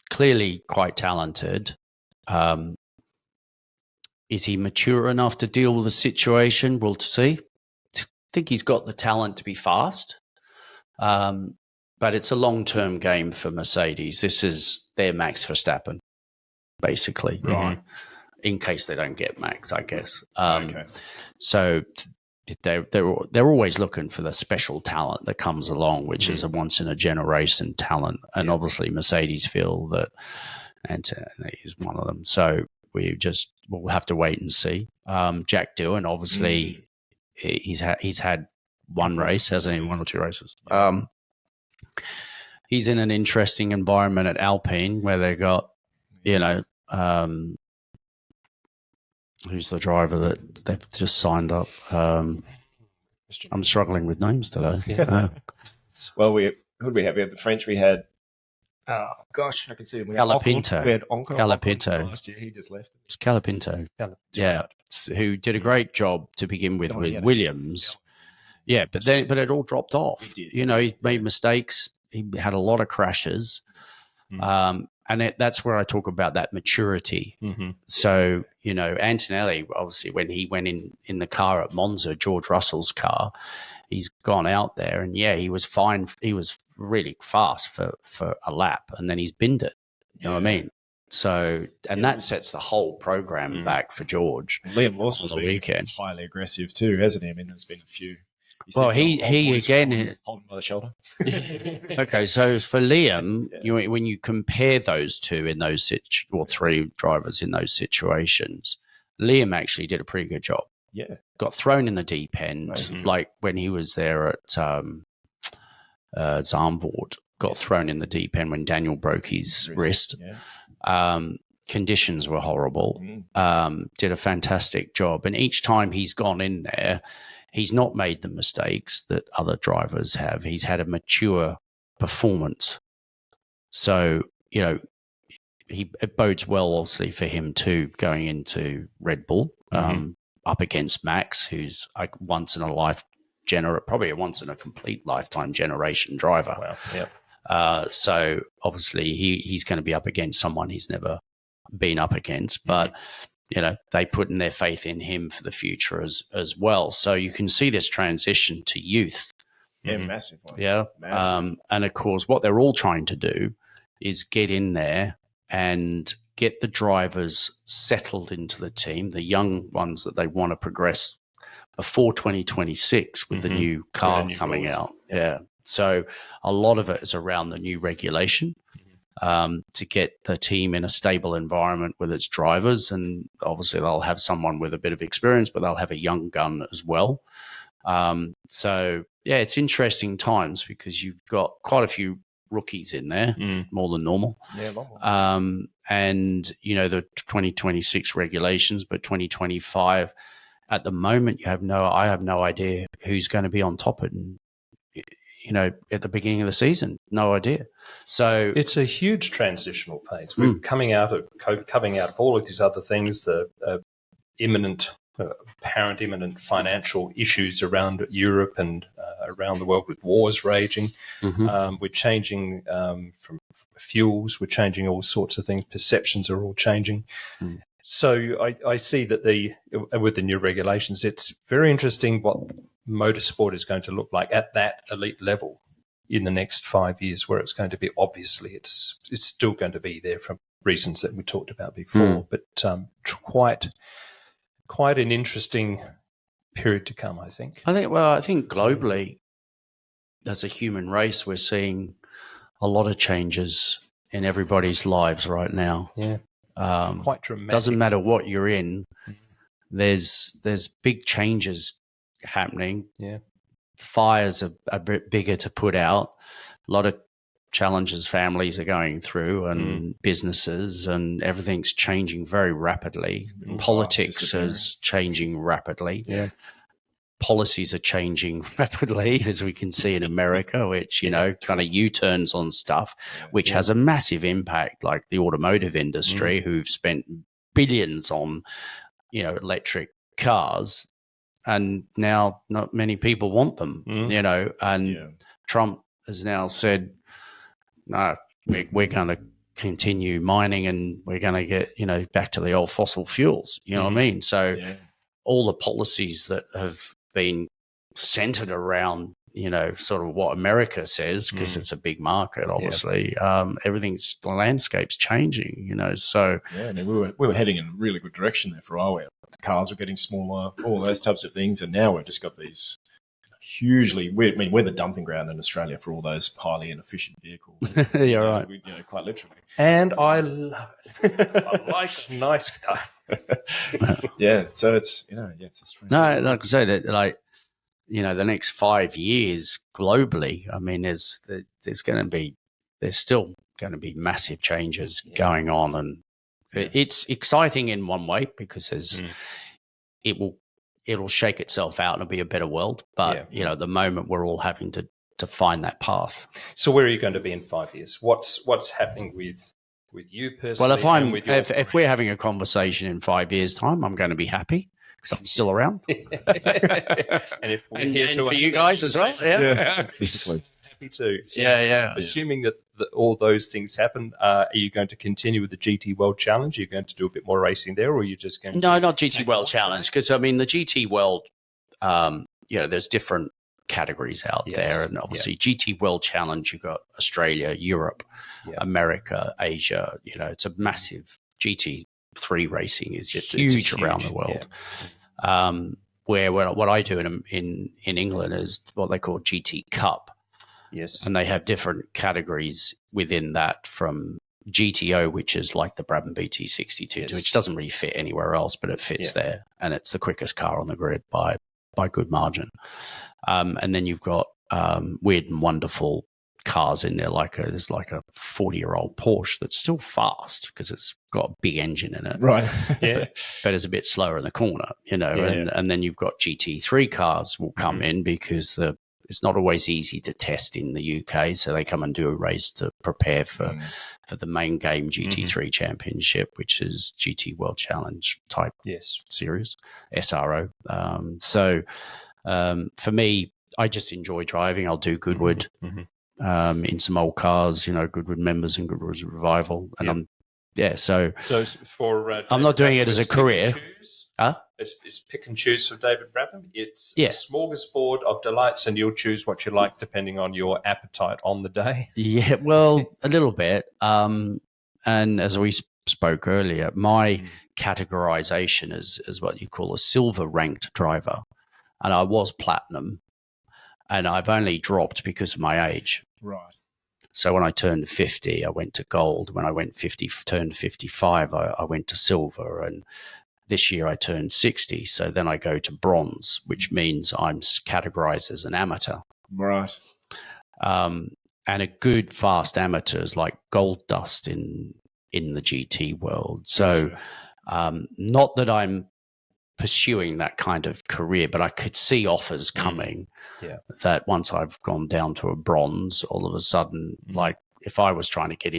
Clearly quite talented. Is he mature enough to deal with the situation? We'll see. I think he's got the talent to be fast, but it's a long-term game for Mercedes. This is their Max Verstappen, basically, right? In case they don't get Max, I guess. Okay. So they're always looking for the special talent that comes along, which is a once-in-a-generation talent, and obviously Mercedes feel that Antonelli is one of them. So we'll have to wait and see. Jack Doohan, obviously, he's had one race, hasn't he? One or two races. He's in an interesting environment at Alpine where they got, who's the driver that they've just signed up? I'm struggling with names today. Yeah. Well, who did we have? We had the French. We had. Oh gosh, I can see him. We had Galopinto. We had Galopinto. Last year, he just left. It's Galopinto. Yeah, who did a great job to begin with Williams. Yeah, but it all dropped off. He made mistakes. He had a lot of crashes. And that's where I talk about that maturity. So, Antonelli, obviously, when he went in the car at Monza, George Russell's car, he's gone out there and, he was fine. He was really fast for a lap, and then he's binned it. You know what I mean? So, and that sets the whole program back for George. Liam Lawson's on the weekend. Highly aggressive too, hasn't he? I mean, there's been a few. Well, he again. Holding by the shoulder. Okay, so for Liam, when you compare those two in those or three drivers in those situations, Liam actually did a pretty good job. Yeah, got thrown in the deep end, like when he was there at Zandvoort. Got thrown in the deep end when Daniel broke his wrist. Yeah. Conditions were horrible. Did a fantastic job, and each time he's gone in there, he's not made the mistakes that other drivers have. He's had a mature performance. So, it bodes well, obviously, for him too, going into Red Bull, up against Max, who's like probably a once in a complete lifetime generation driver. Wow. Yeah. So obviously he's going to be up against someone he's never been up against, but they put in their faith in him for the future as well. So you can see this transition to youth. Yeah, massive one. Yeah. Massive. And of course, what they're all trying to do is get in there and get the drivers settled into the team, the young ones that they want to progress before 2026 with the new car coming out. Yeah. So a lot of it is around the new regulation. To get the team in a stable environment with its drivers. And obviously they'll have someone with a bit of experience, but they'll have a young gun as well. So, it's interesting times because you've got quite a few rookies in there, more than normal. Yeah, a lot more. And, the 2026 regulations, but 2025, at the moment, I have no idea who's going to be on top of it. And, at the beginning of the season, no idea. So it's a huge transitional phase. We're coming out of COVID, coming out of all of these other things, the apparent imminent financial issues around Europe and around the world with wars raging. We're changing from fuels. We're changing all sorts of things. Perceptions are all changing. So I see that with the new regulations, it's very interesting what motorsport is going to look like at that elite level in the next 5 years, where it's going to be, obviously it's still going to be there for reasons that we talked about before, but quite an interesting period to come, I think. I think globally, as a human race, we're seeing a lot of changes in everybody's lives right now. Yeah. Quite dramatic. Doesn't matter what you're in. there's big changes happening. Yeah. Fires are a bit bigger to put out. A lot of challenges families are going through, and businesses, and everything's changing very rapidly. Politics is changing rapidly. Yeah. Policies are changing rapidly, as we can see in America, which, kind of U-turns on stuff, which has a massive impact, like the automotive industry, who've spent billions on, electric cars, and now not many people want them, and Trump has now said, no, we're going to continue mining, and we're going to get, back to the old fossil fuels. You know what I mean? So all the policies that have been centered around, sort of what America says, because it's a big market, obviously, the landscape's changing, so. Yeah, I mean, we were heading in a really good direction there for a while. The cars were getting smaller, all those types of things, and now we've just got these we're the dumping ground in Australia for all those highly inefficient vehicles. You're right. Quite literally. And I love it. I like a nice car. Yeah, so it's, it's a strange. No, like I say, that the next 5 years globally, I mean, there's still going to be massive changes going on, and it's exciting in one way because it'll shake itself out and it'll be a better world. But at the moment we're all having to find that path. So where are you going to be in 5 years? What's happening with you personally? Well, if we're having a conversation in 5 years' time, I'm going to be happy because I'm still around. And if we're here and for you guys as well, Basically. Happy to. So yeah. Assuming that all those things happen, are you going to continue with the GT World Challenge? Are you going to do a bit more racing there, or are you just going to... No, not GT World Challenge, because, I mean, the GT World, there's different categories out there, and obviously GT World Challenge, you've got Australia, Europe, America, Asia. It's a massive GT3 racing is just huge around the world. Where what I do in England is what they call GT Cup. Yes. And they have different categories within that, from GTO, which is like the Brabham BT62, which doesn't really fit anywhere else, but it fits there. And it's the quickest car on the grid by good margin. And then you've got weird and wonderful cars in there, there's like a 40-year-old Porsche that's still fast because it's got a big engine in it. Right. but it's a bit slower in the corner, and then you've got GT3 cars will come in because it's not always easy to test in the UK, so they come and do a race to prepare for the main game GT3 Championship, which is GT World Challenge type series, SRO. So for me, I just enjoy driving. I'll do Goodwood in some old cars, Goodwood Members and Goodwood Revival, and So for I'm not doing it as a career. It's pick and choose for David Brabham. It's a smorgasbord of delights, and you'll choose what you like depending on your appetite on the day. Yeah, well, a little bit. And as we spoke earlier, my categorization is what you call a silver ranked driver, and I was platinum, and I've only dropped because of my age. Right. So when I turned 50, I went to gold. When I turned 55, I went to silver. And this year I turned 60. So then I go to bronze, which means I'm categorized as an amateur. Right. And a good fast amateur is like gold dust in the GT world. So not that I'm pursuing that kind of career, but I could see offers coming that once I've gone down to a bronze, all of a sudden, like if I was trying to get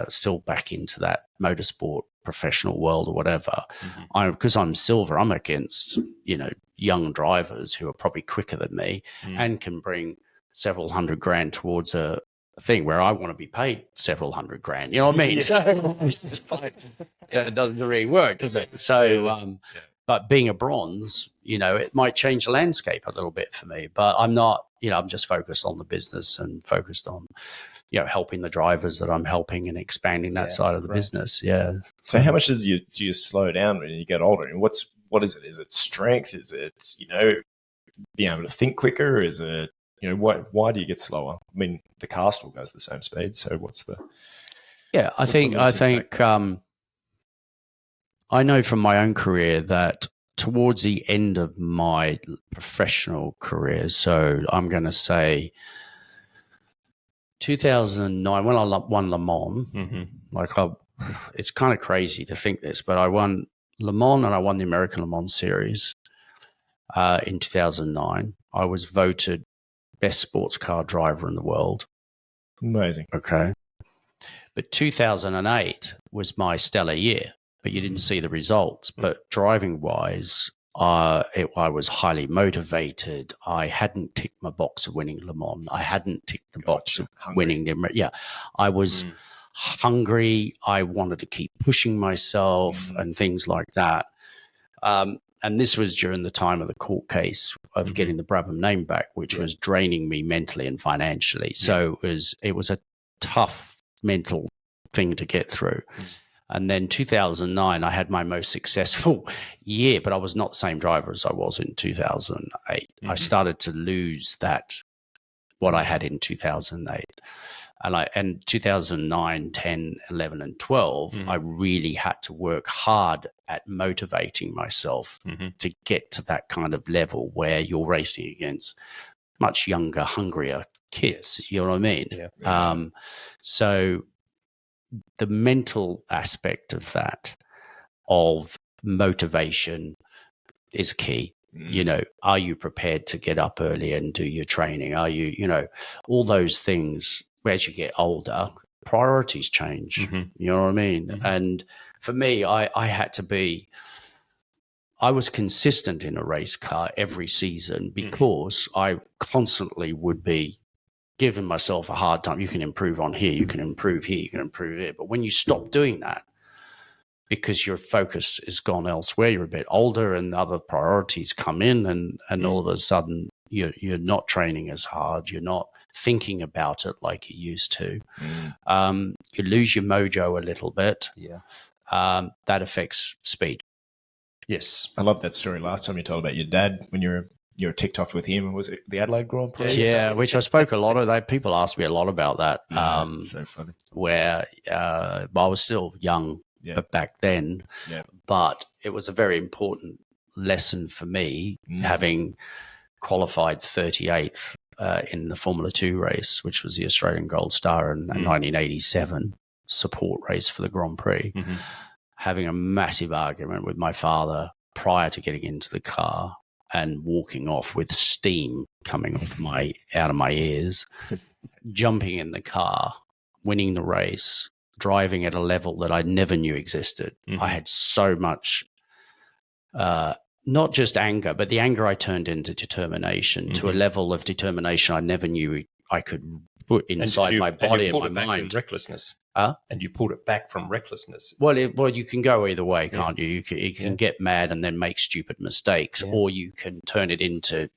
still back into that motorsport professional world or whatever, because I'm silver, I'm against, young drivers who are probably quicker than me and can bring several $100,000 towards a thing where I want to be paid several $100,000. You know what I mean? So it's like, it doesn't really work, does it? So, but being a bronze, it might change the landscape a little bit for me, but I'm not, I'm just focused on the business and focused on, helping the drivers that I'm helping and expanding that side of the business. Yeah. So how much do you slow down when you get older? And what is it? Is it strength? Is it, being able to think quicker? Is it, why do you get slower? I mean, the car still goes the same speed. So what's the... Yeah, I think I know from my own career that towards the end of my professional career. So I'm going to say 2009, when I won Le Mans. It's kind of crazy to think this, but I won Le Mans and I won the American Le Mans Series in 2009. I was voted best sports car driver in the world. Amazing. Okay. But 2008 was my stellar year, but you didn't see the results. But driving-wise, I was highly motivated. I hadn't ticked my box of winning Le Mans. I hadn't ticked the box of winning the. Yeah, I was hungry. I wanted to keep pushing myself and things like that. And this was during the time of the court case of getting the Brabham name back, which was draining me mentally and financially. So it was a tough mental thing to get through. And then 2009, I had my most successful year, but I was not the same driver as I was in 2008. I started to lose what I had in 2008. And 2009, 10, 11, and 12, I really had to work hard at motivating myself to get to that kind of level where you're racing against much younger, hungrier kids. You know what I mean? Yeah. So the mental aspect of that, of motivation, is key. You know, are you prepared to get up early and do your training? Are you, all those things. As you get older, priorities change. You know what I mean? And for me, I was consistent in a race car every season because I constantly would be giving myself a hard time. You can improve on here, you can improve here, you can improve here. But when you stop doing that, because your focus is gone elsewhere, you're a bit older and other priorities come in, and all of a sudden you're not training as hard, you're not thinking about it like you used to. You lose your mojo a little bit. That affects speed. Yes. I love that story last time you told about your dad when you were ticked off with him. Was it the Adelaide Grand Prix? Yeah, which I spoke a lot of that. People ask me a lot about that. So funny. Where I was still young back then, but it was a very important lesson for me, having qualified 38th in the Formula 2 race, which was the Australian Gold Star in 1987 support race for the Grand Prix, having a massive argument with my father prior to getting into the car and walking off with steam coming out of my ears, jumping in the car, winning the race, driving at a level that I never knew existed. I had so much not just anger, but the anger I turned into determination, to a level of determination I never knew I could put inside my body and my mind. Recklessness. And you pulled it back from recklessness. Well, you can go either way, can't you? You can get mad and then make stupid mistakes, or you can turn it into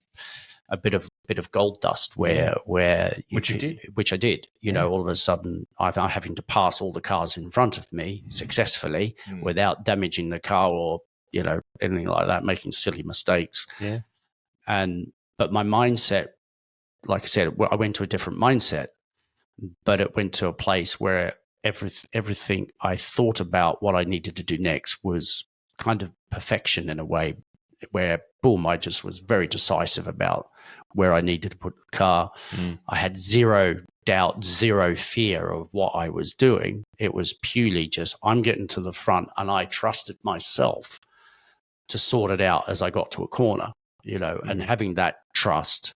a bit of gold dust which I did. All of a sudden I'm having to pass all the cars in front of me successfully without damaging the car or anything like that, making silly mistakes. But my mindset, like I said, I went to a different mindset, but it went to a place where everything I thought about what I needed to do next was kind of perfection in a way, where boom, I just was very decisive about where I needed to put the car. I had zero doubt, zero fear of what I was doing. It was purely just, I'm getting to the front, and I trusted myself to sort it out as I got to a corner, and having that trust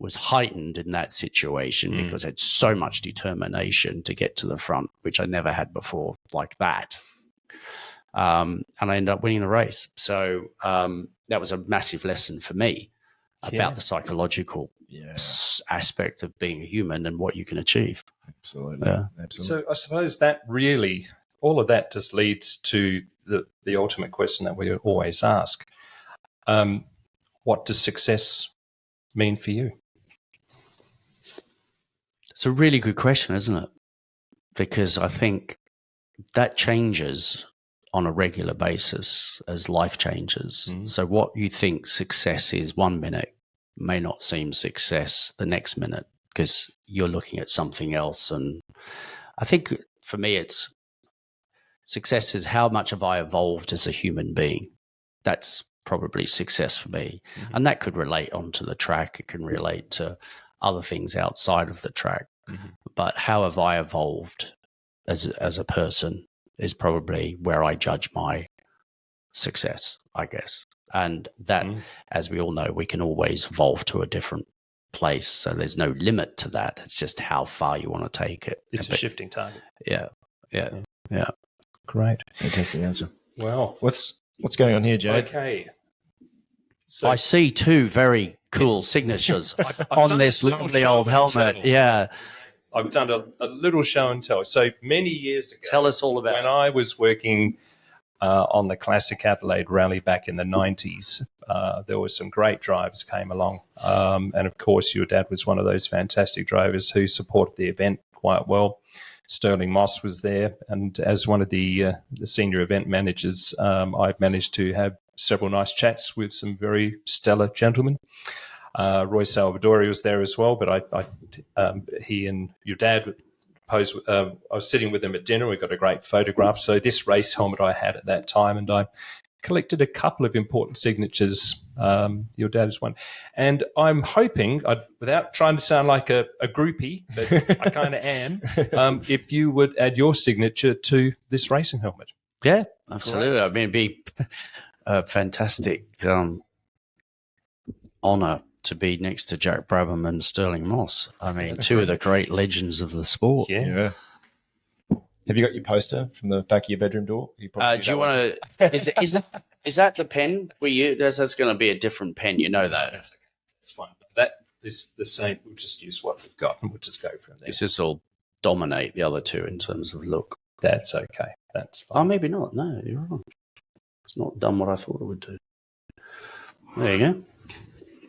was heightened in that situation because I had so much determination to get to the front, which I never had before like that. And I ended up winning the race. So that was a massive lesson for me about the psychological aspect of being a human and what you can achieve. Absolutely. So I suppose that really, all of that just leads to the ultimate question that we always ask. What does success mean for you? It's a really good question, isn't it? Because I think that changes on a regular basis as life changes. So what you think success is 1 minute may not seem success the next minute, because you're looking at something else. And I think for me, it's success is how much have I evolved as a human being. That's probably success for me. And that could relate onto the track. It can relate to other things outside of the track. But how have I evolved as a person is probably where I judge my success, I guess. And that, as we all know, we can always evolve to a different place. So there's no limit to that. It's just how far you want to take it. It's a shifting target. Yeah. Great. Fantastic answer. Well, What's going on here, Jade? okay. So I see two very cool signatures on this lovely old helmet. Yeah. I've done a little show and tell. So many years ago, Tell us all about when it. I was working on the Classic Adelaide Rally back in the 90s, there were some great drivers came along. And of course, your dad was one of those fantastic drivers who supported the event quite well. Sterling Moss was there. And as one of the senior event managers, I've managed to have several nice chats with some very stellar gentlemen. Roy Salvadori was there as well, but he and your dad posed. I was sitting with him at dinner. We got a great photograph. So this race helmet I had at that time, and I collected a couple of important signatures. Your dad is one, and I'm hoping, without trying to sound like a groupie, but I kind of am, if you would add your signature to this racing helmet. Yeah, absolutely. I mean, it'd be a fantastic honor to be next to Jack Brabham and Sterling Moss. I mean, two of the great legends of the sport. Yeah. Have you got your poster from the back of your bedroom door? Do you want to? Is that the pen we use? That's going to be a different pen. You know that. That's fine. That is the same. We'll just use what we've got, and we'll just go from there. Does this all dominate the other two in terms of look? That's okay. That's fine. Oh, maybe not. No, you're wrong. It's not done what I thought it would do. There you go.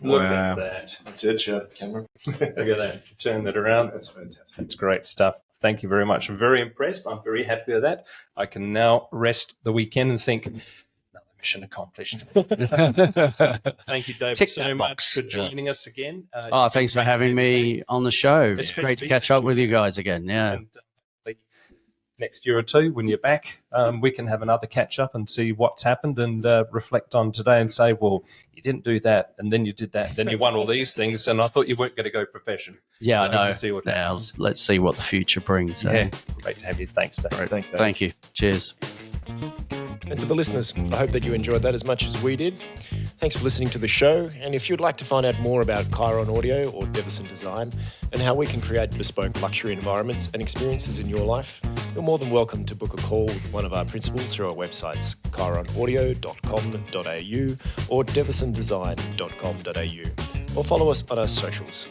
Look at that. That's it. Show the camera. Look at that. Turn that around. That's fantastic. That's great stuff. Thank you very much. I'm very impressed. I'm very happy with that. I can now rest the weekend and think, another mission accomplished. Thank you, David, so much for joining us again. Thanks for having me on the show. It's great to catch up with you guys again. Yeah. And, next year or two, when you're back, we can have another catch up and see what's happened and reflect on today and say, well, you didn't do that, and then you did that, then you won all these things, and I thought you weren't going to go profession. Yeah, I know. See what Let's see what the future brings. Yeah, great to have you. Thanks, Dave. Great. Thanks, Dave. Thank you. Cheers. And to the listeners, I hope that you enjoyed that as much as we did. Thanks for listening to the show. And if you'd like to find out more about Kyron Audio or Deverson Design and how we can create bespoke luxury environments and experiences in your life, you're more than welcome to book a call with one of our principals through our websites, kyronaudio.com.au or deversondesign.com.au, or follow us on our socials.